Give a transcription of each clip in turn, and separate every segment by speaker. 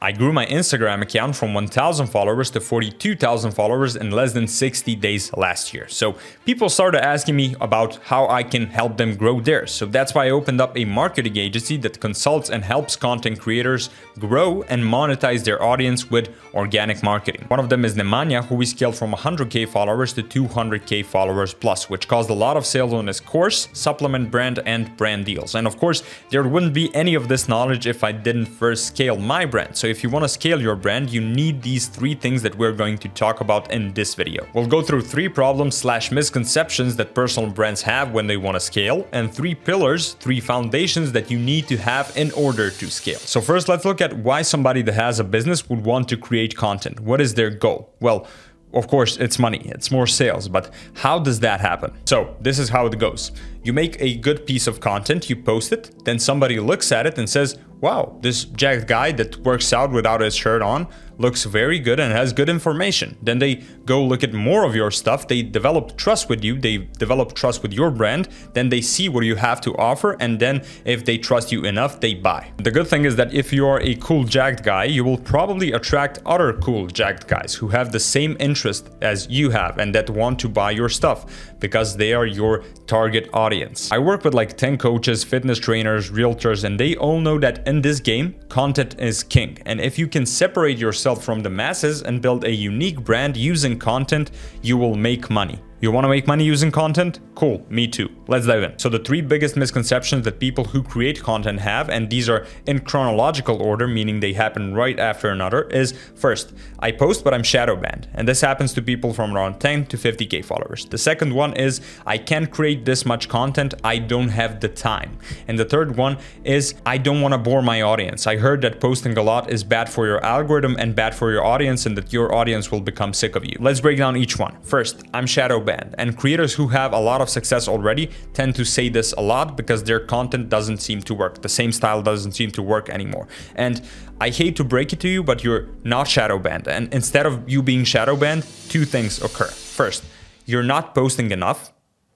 Speaker 1: I grew my Instagram account from 1,000 followers to 42,000 followers in less than 60 days last year. So people started asking me about how I can help them grow theirs. So that's why I opened up a marketing agency that consults and helps content creators grow and monetize their audience with organic marketing. One of them is Nemanja, who we scaled from 100k followers to 200k followers plus, which caused a lot of sales on his course, supplement brand, and brand deals. And of course, there wouldn't be any of this knowledge if I didn't first scale my brand. So if you want to scale your brand, you need these 3 things that we're going to talk about in this video. We'll go through 3 problems / misconceptions that personal brands have when they want to scale, and 3 pillars, 3 foundations that you need to have in order to scale. So first, let's look at why somebody that has a business would want to create content. What is their goal? Well, of course, it's money, it's more sales, but how does that happen? So this is how it goes. You make a good piece of content, you post it, then somebody looks at it and says, wow, this jacked guy that works out without his shirt on looks very good and has good information. Then they go look at more of your stuff, they develop trust with you, they develop trust with your brand, then they see what you have to offer, and then if they trust you enough, they buy. The good thing is that if you are a cool jacked guy, you will probably attract other cool jacked guys who have the same interest as you have and that want to buy your stuff because they are your target audience. I work with like 10 coaches, fitness trainers, realtors, and they all know that in this game, content is king. And if you can separate yourself from the masses and build a unique brand using content, you will make money. You want to make money using content? Cool, me too. Let's dive in. So the 3 biggest misconceptions that people who create content have, and these are in chronological order, meaning they happen right after another, is first, I post but I'm shadow banned. And this happens to people from around 10 to 50k followers. The second one is, I can't create this much content, I don't have the time. And the third one is, I don't want to bore my audience. I heard that posting a lot is bad for your algorithm and bad for your audience, and that your audience will become sick of you. Let's break down each one. First, I'm shadow banned. And creators who have a lot of success already tend to say this a lot because their content doesn't seem to work. The same style doesn't seem to work anymore. And I hate to break it to you, but you're not shadow banned. And instead of you being shadow banned, 2 things occur. First, you're not posting enough.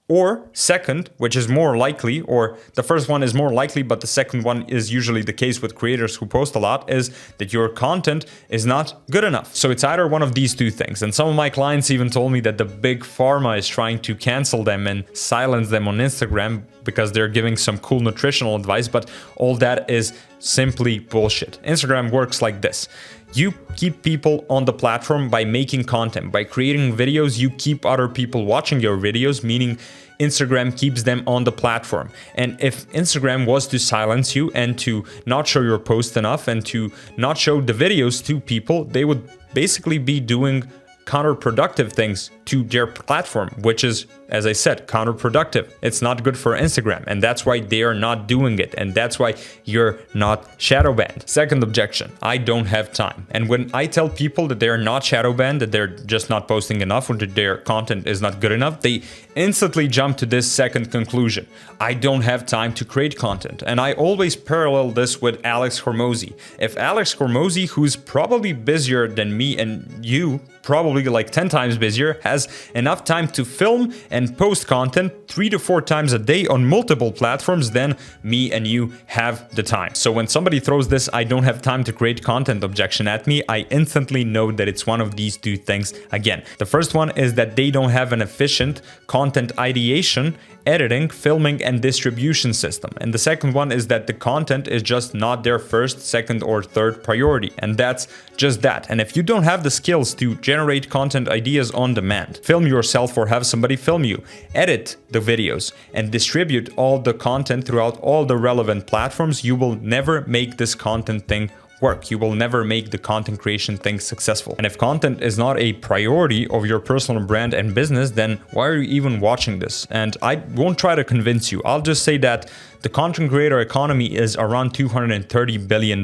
Speaker 1: Or second, which is more likely, or the first one is more likely, but the second one is usually the case with creators who post a lot, is that your content is not good enough. So it's either one of these 2 things. And some of my clients even told me that the big pharma is trying to cancel them and silence them on Instagram because they're giving some cool nutritional advice, but all that is simply bullshit. Instagram works like this. You keep people on the platform by making content. By creating videos, you keep other people watching your videos, meaning Instagram keeps them on the platform. And if Instagram was to silence you and to not show your post enough and to not show the videos to people, they would basically be doing counterproductive things to their platform, which is, as I said, counterproductive. It's not good for Instagram, and that's why they are not doing it, and that's why you're not shadow banned. Second objection, I don't have time. And when I tell people that they're not shadow banned, that they're just not posting enough or that their content is not good enough, they instantly jump to this second conclusion. I don't have time to create content. And I always parallel this with Alex Hormozi. If Alex Hormozi, who's probably busier than me and you, probably like 10 times busier, has enough time to film and post content 3 to 4 times a day on multiple platforms, then me and you have the time. So when somebody throws this I don't have time to create content objection at me, I instantly know that it's one of these 2 things again. The first one is that they don't have an efficient content ideation, editing, filming, and distribution system. And the second one is that the content is just not their first, second, or third priority. And that's just that. And if you don't have the skills to generate content ideas on demand, film yourself or have somebody film you, edit the videos, and distribute all the content throughout all the relevant platforms, you will never make this content thing work. You will never make the content creation thing successful. And if content is not a priority of your personal brand and business, then why are you even watching this? And I won't try to convince you. I'll just say that the content creator economy is around $230 billion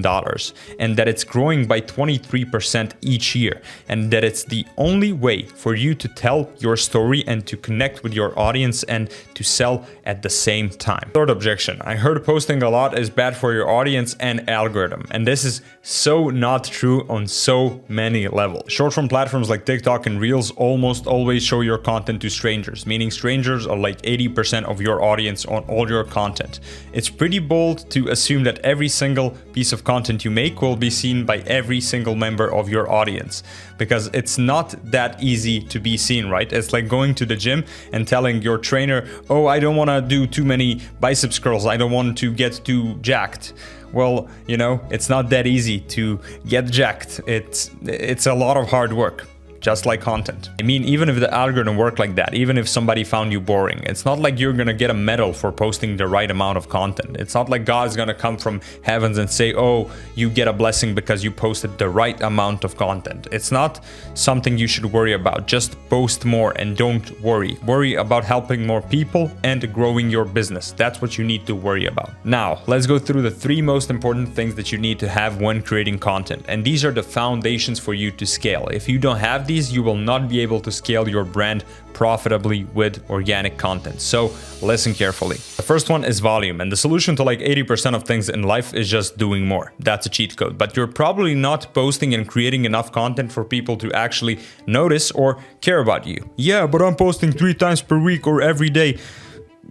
Speaker 1: and that it's growing by 23% each year, and that it's the only way for you to tell your story and to connect with your audience and to sell at the same time. Third objection, I heard posting a lot is bad for your audience and algorithm, and this is so not true on so many levels. Short form platforms like TikTok and Reels almost always show your content to strangers, meaning strangers are like 80% of your audience on all your content. It's pretty bold to assume that every single piece of content you make will be seen by every single member of your audience, because it's not that easy to be seen, right? It's like going to the gym and telling your trainer, oh, I don't want to do too many biceps curls, I don't want to get too jacked. Well, you know, it's not that easy to get jacked. It's a lot of hard work. Just like content. I mean, even if the algorithm worked like that, even if somebody found you boring, it's not like you're gonna get a medal for posting the right amount of content. It's not like God's gonna come from heavens and say, oh, you get a blessing because you posted the right amount of content. It's not something you should worry about. Just post more and don't worry. Worry about helping more people and growing your business. That's what you need to worry about. Now, let's go through the 3 most important things that you need to have when creating content. And these are the foundations for you to scale. If you don't have these, you will not be able to scale your brand profitably with organic content. So listen carefully. The first one is volume, and the solution to like 80% of things in life is just doing more. That's a cheat code, but you're probably not posting and creating enough content for people to actually notice or care about you. Yeah, but I'm posting 3 times per week or every day.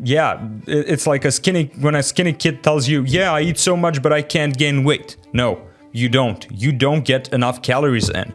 Speaker 1: Yeah, it's like when a skinny kid tells you, yeah, I eat so much, but I can't gain weight. No, you don't. You don't get enough calories in.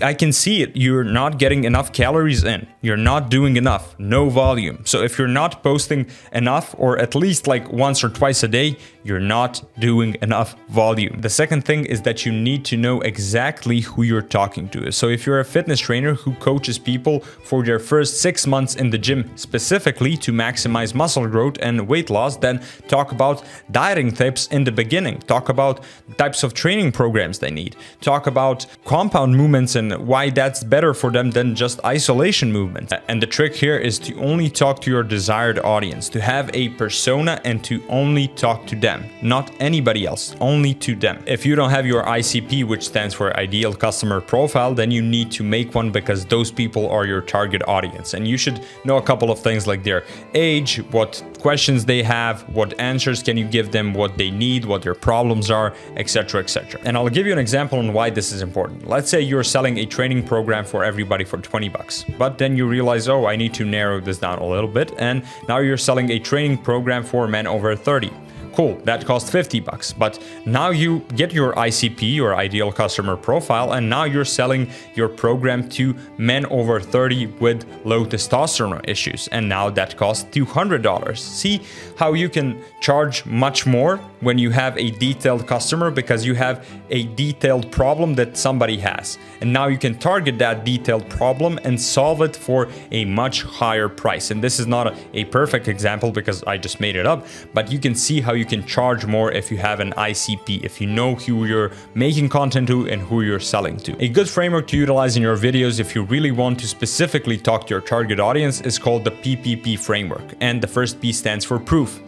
Speaker 1: I can see it. You're not getting enough calories in. You're not doing enough. No volume. So if you're not posting enough, or at least like once or twice a day, you're not doing enough volume. The second thing is that you need to know exactly who you're talking to. So if you're a fitness trainer who coaches people for their first 6 months in the gym specifically to maximize muscle growth and weight loss, then talk about dieting tips in the beginning. Talk about types of training programs they need. Talk about compound movements and why that's better for them than just isolation movements. And the trick here is to only talk to your desired audience, to have a persona and to only talk to them, not anybody else, only to them. If you don't have your ICP, which stands for Ideal Customer Profile, then you need to make one, because those people are your target audience. And you should know a couple of things like their age, what questions they have, what answers can you give them, what they need, what their problems are, etc., etc. And I'll give you an example on why this is important. Let's say you're selling a training program for everybody for $20, but then you realize, oh, I need to narrow this down a little bit, and now you're selling a training program for men over 30. Cool, that costs $50, but now you get your ICP, your Ideal Customer Profile, and now you're selling your program to men over 30 with low testosterone issues, and now that costs $200. See how you can charge much more when you have a detailed customer, because you have a detailed problem that somebody has, and now you can target that detailed problem and solve it for a much higher price. And this is not a perfect example because I just made it up, but you can see how you can charge more if you have an ICP, if you know who you're making content to and who you're selling to. A good framework to utilize in your videos if you really want to specifically talk to your target audience is called the PPP framework, and the first P stands for proof.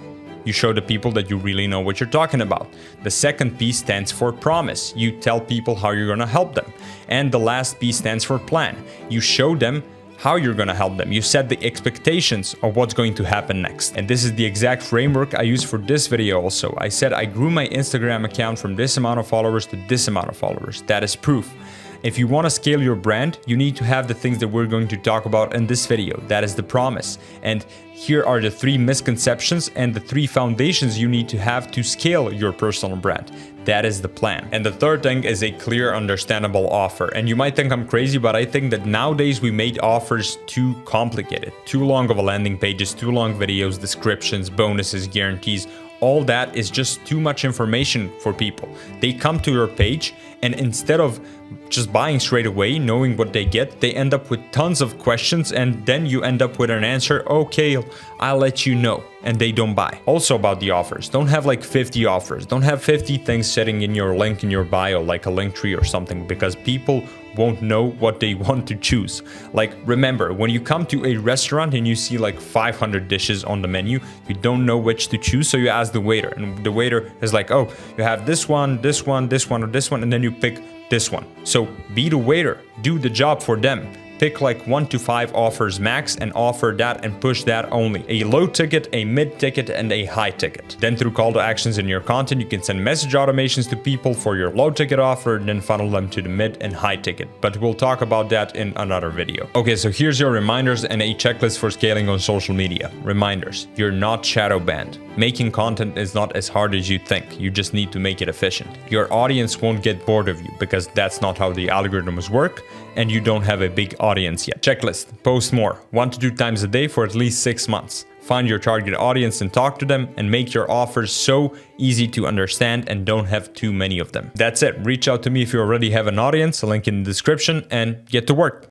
Speaker 1: You show the people that you really know what you're talking about. The second P stands for promise. You tell people how you're going to help them. And the last P stands for plan. You show them how you're going to help them. You set the expectations of what's going to happen next. And this is the exact framework I use for this video also. I said I grew my Instagram account from this amount of followers to this amount of followers. That is proof. If you want to scale your brand, you need to have the things that we're going to talk about in this video. That is the promise. And here are the 3 misconceptions and the 3 foundations you need to have to scale your personal brand. That is the plan. And the third thing is a clear, understandable offer. And you might think I'm crazy, but I think that nowadays we made offers too complicated. Too long of a landing pages, too long videos, descriptions, bonuses, guarantees. All that is just too much information for people. They come to your page, and instead of just buying straight away, knowing what they get, they end up with tons of questions, and then you end up with an answer, okay, I'll let you know, and they don't buy. Also about the offers, don't have like 50 offers. Don't have 50 things sitting in your link in your bio, like a link tree or something, because people won't know what they want to choose. Like, remember, when you come to a restaurant and you see like 500 dishes on the menu, you don't know which to choose, so you ask the waiter, and the waiter is like, oh, you have this one, or this one, and then you pick this one. So be the waiter, do the job for them. Pick like 1 to 5 offers max and offer that and push that only. A low ticket, a mid ticket, and a high ticket. Then through call to actions in your content, you can send message automations to people for your low ticket offer, then funnel them to the mid and high ticket. But we'll talk about that in another video. Okay, so here's your reminders and a checklist for scaling on social media. Reminders: you're not shadow banned. Making content is not as hard as you think. You just need to make it efficient. Your audience won't get bored of you because that's not how the algorithms work, and you don't have a big audience yet. Checklist: post more, 1 to 2 times a day for at least 6 months. Find your target audience and talk to them, and make your offers so easy to understand and don't have too many of them. That's it. Reach out to me if you already have an audience, a link in the description, and get to work.